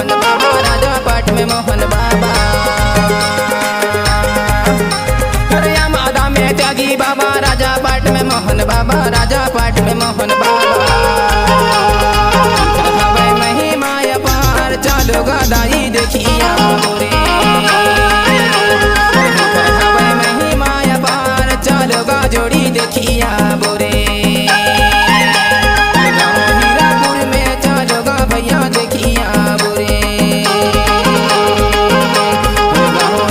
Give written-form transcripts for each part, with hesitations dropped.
मोहन बाबा राजा पाट में मोहन बाबा। हरिया मादा में त्यागी बाबा राजा पाट में मोहन बाबा राजा पाट में मोहन बाबा। हवे महिमा अपार चलो गदाई देखिया मोरे। हवे महिमा अपार चलो गा जोड़ी देखिया बोरे। हीरापुर में चलो गा भैया देखिया बोरे।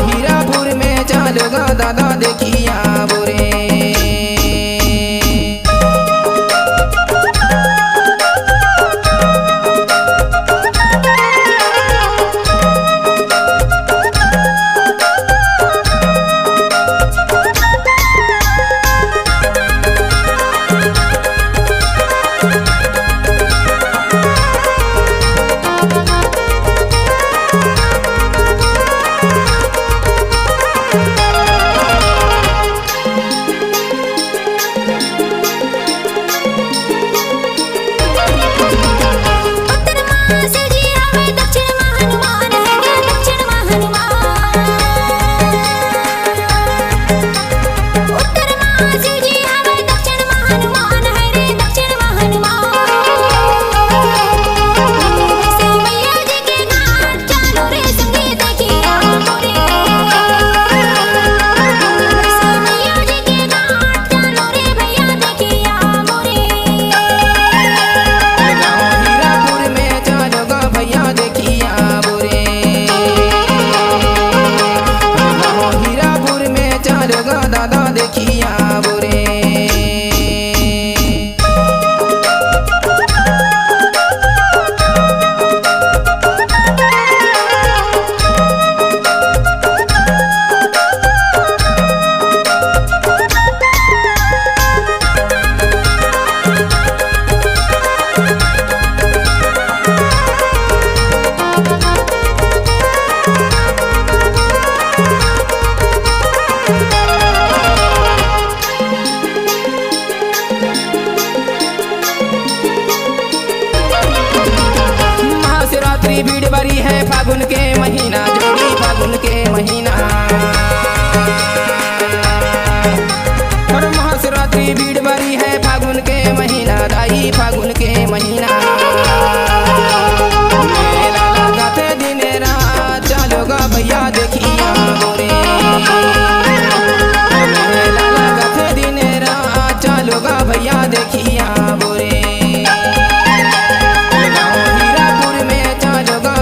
हीरापुर में चलो गा दादा देखिया बोरे। दादा देखिया बोरे। भीड़ बड़ी है फागुन के महीना जोड़ी फागुन के महीना। और महाशिवरात्रि भीड़ बड़ी है फागुन के महीना दाई फागुन के महीना। मेला लगाते दिन रात चलो गा भैया देखिया बोरे। मेला लगाते दिन रात चलो गा भैया देखिया बोरे।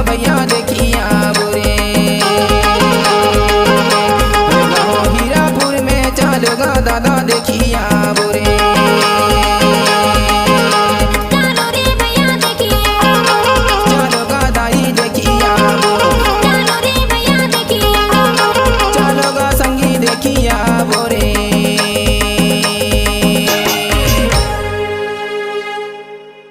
भैया देखिया बोरे। हीरापुर में चलो गा दादा देखिया